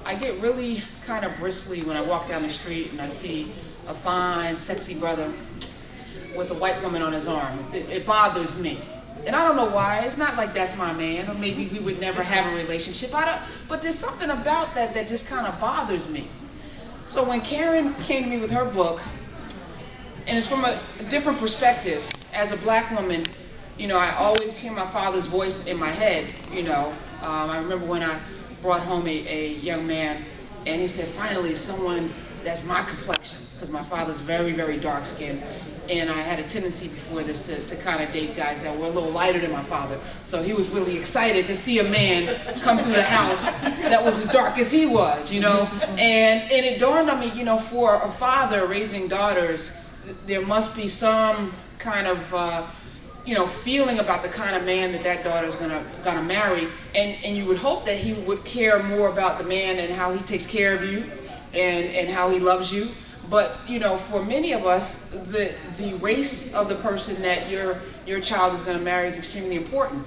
I get really kind of bristly when I walk down the street and I see a fine, sexy brother with a white woman on his arm. It bothers me. And I don't know why. It's not like that's my man, or maybe we would never have a relationship. But there's something about that that just kind of bothers me. So when Karen came to me with her book, and it's from a different perspective, as a black woman, I always hear my father's voice in my head, I remember when I brought home a young man, and he said, finally, someone that's my complexion, because my father's very, very dark skinned. And I had a tendency before this to kind of date guys that were a little lighter than my father. So he was really excited to see a man come through the house that was as dark as he was, And it dawned on me, for a father raising daughters, there must be some kind of, feeling about the kind of man that daughter's gonna marry. And you would hope that he would care more about the man and how he takes care of you and how he loves you. But for many of us, the race of the person that your child is going to marry is extremely important.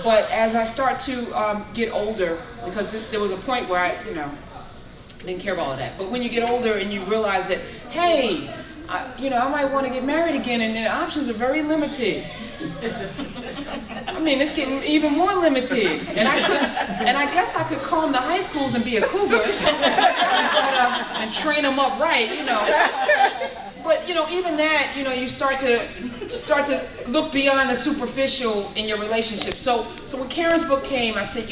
But as I start to get older, because there was a point where I didn't care about all of that. But when you get older and you realize that, hey, I might want to get married again, and the options are very limited. I mean, it's getting even more limited. And I guess I could come to high schools and be a cougar and train them up right, But even that, you start to look beyond the superficial in your relationship. So when Karen's book came, I said,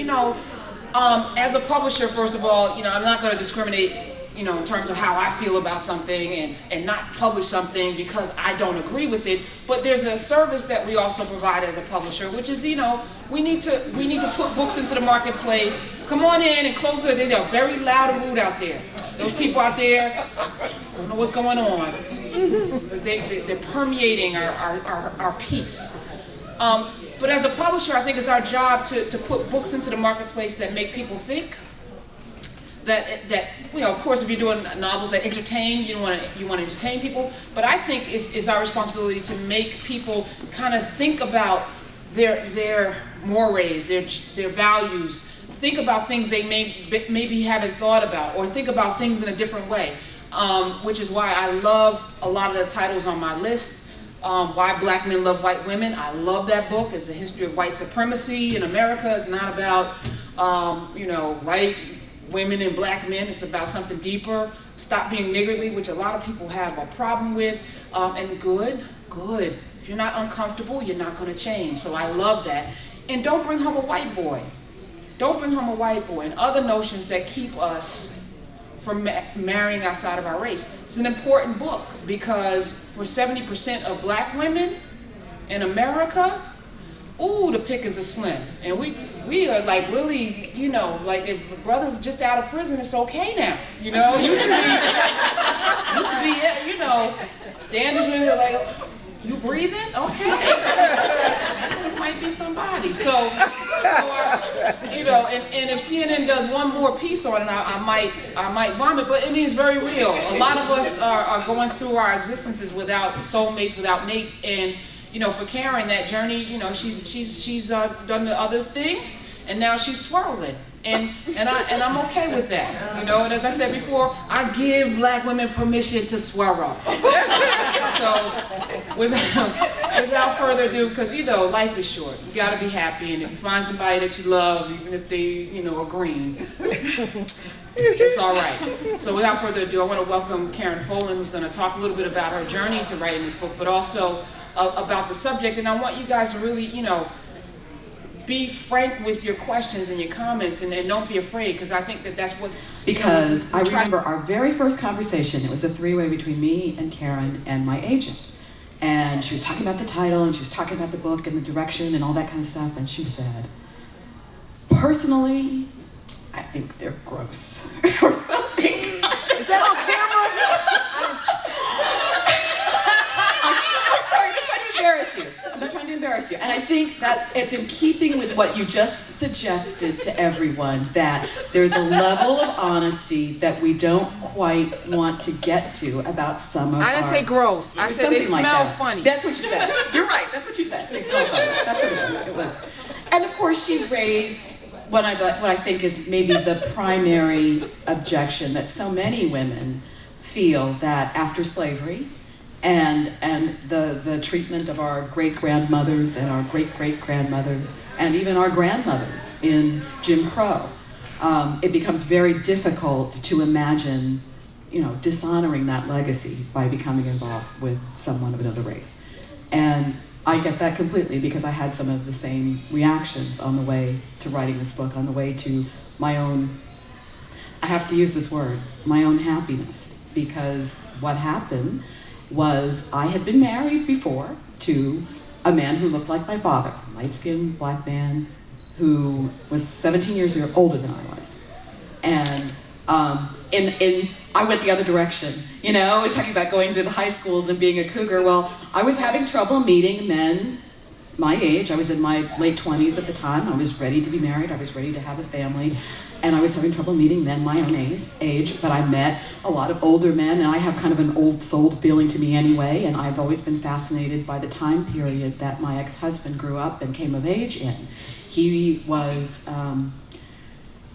as a publisher, first of all, I'm not going to discriminate, in terms of how I feel about something and not publish something because I don't agree with it. But there's a service that we also provide as a publisher, which is, we need to put books into the marketplace. Come on in and close the door. They're very loud and rude out there. Those people out there, I don't know what's going on. They're permeating our peace. But as a publisher, I think it's our job to put books into the marketplace that make people think. That of course, if you're doing novels that entertain, you want to entertain people. But I think it's our responsibility to make people kind of think about their mores, their values. Think about things they maybe haven't thought about, or think about things in a different way. Which is why I love a lot of the titles on my list. Why Black Men Love White Women. I love that book. It's a history of white supremacy in America. It's not about white women and black men. It's about something deeper. Stop being niggardly, which a lot of people have a problem with. And good. If you're not uncomfortable, you're not going to change. So I love that. And don't bring home a white boy. Don't bring home a white boy and other notions that keep us from marrying outside of our race. It's an important book because for 70% of black women in America, ooh, the pickings are slim. And we are like really, like if a brother's just out of prison, it's okay now. Used to be, standards really like, you breathing? Okay. It might be somebody. So and if CNN does one more piece on it, I might vomit. But I mean, it's very real. A lot of us are going through our existences without soulmates, without mates, and for Karen, that journey, she's done the other thing, and now she's swirling, and I'm okay with that, And as I said before, I give black women permission to swirl. So, without further ado, because life is short. You got to be happy, and if you find somebody that you love, even if they are green, it's all right. So without further ado, I want to welcome Karen Folan, who's going to talk a little bit about her journey to writing this book, but also about the subject. And I want you guys to really, be frank with your questions and your comments, and don't be afraid, because I think that's what... Because I remember our very first conversation. It was a three-way between me and Karen and my agent. And she was talking about the title, and she was talking about the book and the direction and all that kind of stuff, and she said, personally, I think they're gross. Or something. Is that on camera? I'm sorry, I'm not trying to embarrass you. And I think that it's in keeping with what you just suggested to everyone, that there's a level of honesty that we don't quite want to get to about some of I didn't say gross. I said they smell funny. That's what you said. You're right. That's what you said. They smell funny. That's what it was. And of course, she's raised what I think is maybe the primary objection that so many women feel, that after slavery and the treatment of our great-grandmothers and our great-great-grandmothers and even our grandmothers in Jim Crow, it becomes very difficult to imagine, dishonoring that legacy by becoming involved with someone of another race. And I get that completely, because I had some of the same reactions on the way to writing this book, on the way to my own, I have to use this word, my own happiness. Because what happened was I had been married before to a man who looked like my father, a light-skinned black man who was 17 years older than I was. And I went the other direction, talking about going to the high schools and being a cougar. Well, I was having trouble meeting men my age. I was in my late 20s at the time. I was ready to be married. I was ready to have a family. And I was having trouble meeting men my own age, but I met a lot of older men, and I have kind of an old soul feeling to me anyway, and I've always been fascinated by the time period that my ex-husband grew up and came of age in. He was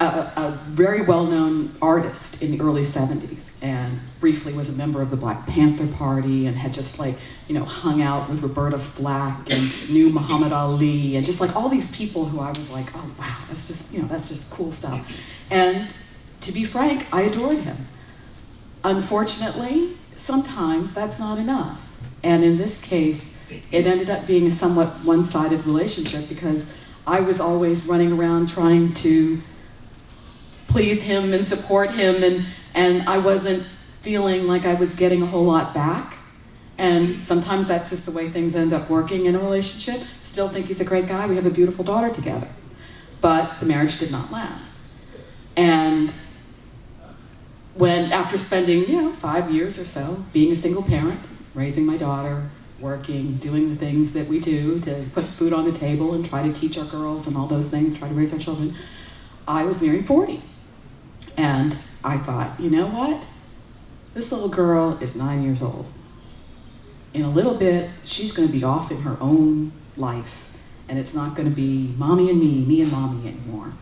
a very well-known artist in the early 70s, and briefly was a member of the Black Panther Party, and had just hung out with Roberta Flack and knew Muhammad Ali, and just all these people who I was like, oh wow, that's just cool stuff. And to be frank, I adored him. Unfortunately, sometimes that's not enough. And in this case, it ended up being a somewhat one-sided relationship, because I was always running around trying to please him and support him, and I wasn't feeling like I was getting a whole lot back. And sometimes that's just the way things end up working in a relationship. Still think he's a great guy, we have a beautiful daughter together. But the marriage did not last. And after spending 5 years or so being a single parent, raising my daughter, working, doing the things that we do to put food on the table and try to teach our girls and all those things, try to raise our children, I was nearing 40. And I thought, you know what? This little girl is 9 years old. In a little bit, she's going to be off in her own life, and it's not going to be mommy and me and mommy anymore.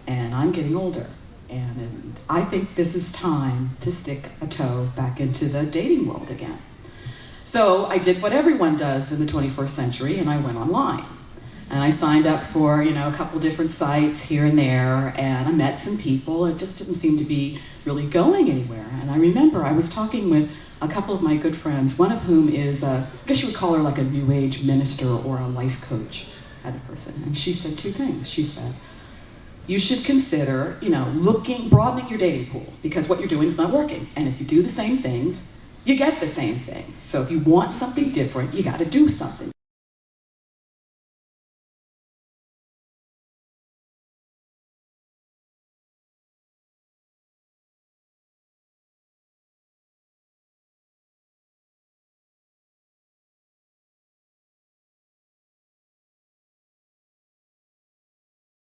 And I'm getting older, and I think this is time to stick a toe back into the dating world again. So I did what everyone does in the 21st century, and I went online. And I signed up for, a couple different sites here and there, and I met some people. It just didn't seem to be really going anywhere. And I remember I was talking with a couple of my good friends, one of whom is, I guess you would call her like a new age minister or a life coach kind of person. And she said two things. She said, you should consider, broadening your dating pool, because what you're doing is not working. And if you do the same things, you get the same things. So if you want something different, you got to do something.